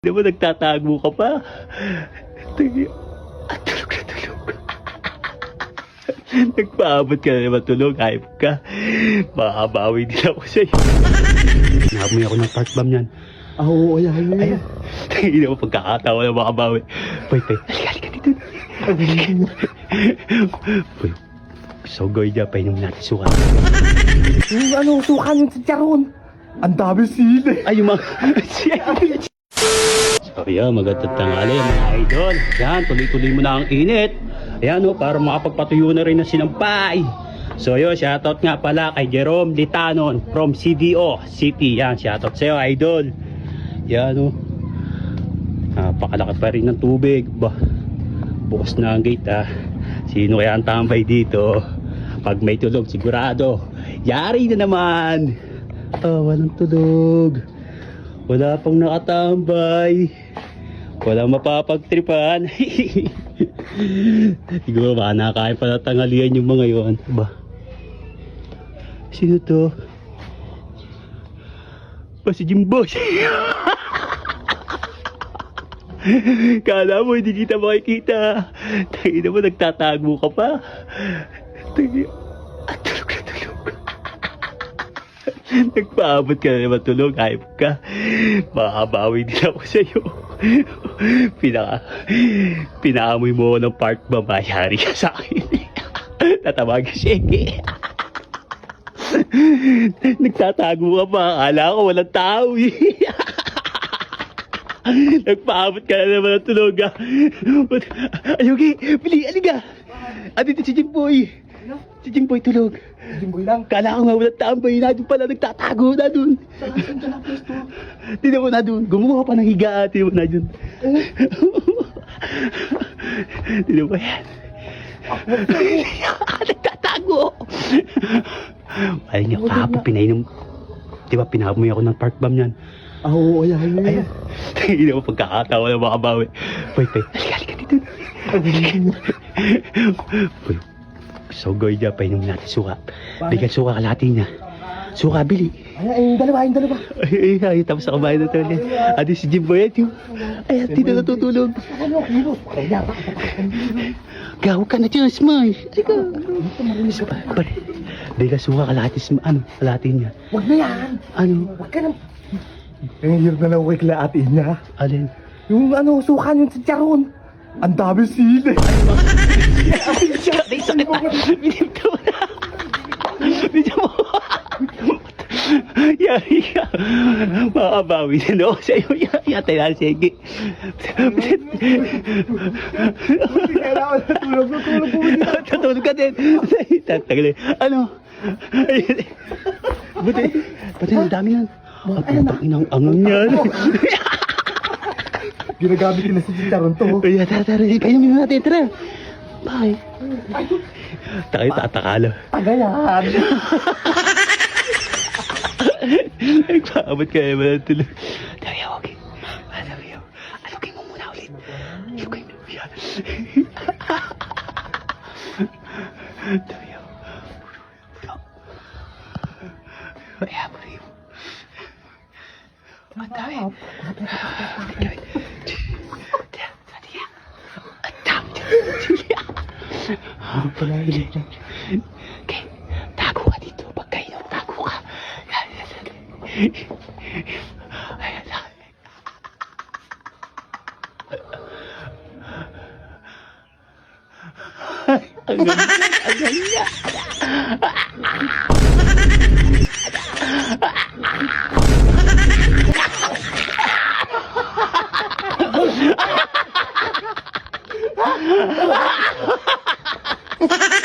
Di ba nagtatago ka pa? Tulog na tulog. Nagpaabot ka na naman tulog, hype ka. Makabawi din ako sa'yo. Nahamoy ako ng park bomb yan. Oo, ayan. Hindi mo pagkakatawa na makabawi. Boy, halika dito. Boy, sogoy dyan, painom natin suka. Yung suka yung chicharon. Ang dami sili. Ay, yung mga... So, yan, magandang tanghali mga idol. Yan, tuloy-tuloy mo na ang init. Ayan, para makapagpatuyo na rin ng sinampay. So, yun, shoutout nga pala kay Jerome Litanon from CDO City. Yan, shoutout sa'yo, idol. Yan, napakalaki pa rin ng tubig. Bah, bukas na ang gate, Sino kaya ang tambay dito? Pag may tulog, sigurado. Yari na naman. Walang tulog. Wala pang nakatambay. Walang mapapagtripan. Siguro baka nakakain pa na tanghalian yung mga yon. Ba? Sino to? Pa si Jimbo. Kala mo hindi kita makikita. Tayo naman nagtatago ka pa. Tulog na tulog. Nagpaabot ka na naman tulog, hype ka. Makabawi din ako sa'yo. Pinaamoy mo ng park ba, mayari ka sa akin. Tatawag ka siya. Nagtatago ka pa, akala ko walang tao. Nagpaabot ka na naman ng tulog. Ayugi, pili, aliga. Dito si Jimboy. Si Jimboy tulog. Jimboy lang. Kala ko nga walang tambay na doon pala, nagtatago na doon. Tignan mo na doon, gumawa pa ng higaan, tignan mo na doon. Tignan mo yan. Nagtatago. Alam niyo, kahapon pinainom. Di ba pinahamoy ako ng park bomb yan? Oo, ayan. Tignan mo pagkakatawa na makabawi. Boy, halika dito. Boy, sogoy dyan, painom natin suka. Bigyan suka kalahati niya. Suka, bili. Ay, yung dalawa. Ay, tapos ako bahay na ito. Adi si Jimbo yan. Ay, dito natutulog. Gawa ka na dyan, Smile. Halika. Bigyan suka kalahati niya. Huwag na yan. Huwag ka na. Ang hirap na lang kay kalahati niya. Alin? Yung suka yung chicharon. Ang dami sili. Ay, sakit na. Binibto mo na. Binibto mo. Yari ka. Makabawi na ako sa'yo. Yatay na, sige. Tutulog ka din. Tatagalin. Ano? Buti ang dami yan. Ang angang yan. Ginagamit nila si chicharon to. Ay, tara. Painumin na natin, tara. Bye. Takay, tatakalo. Tagayan. Nagpaabot ka naman ng tulog. Tawag. Alugin mo muna ulit. Alugin mo yan. Tawag. Okay, tago ka dito. Pagkain tago ka. Ang ganda. Ha ha ha!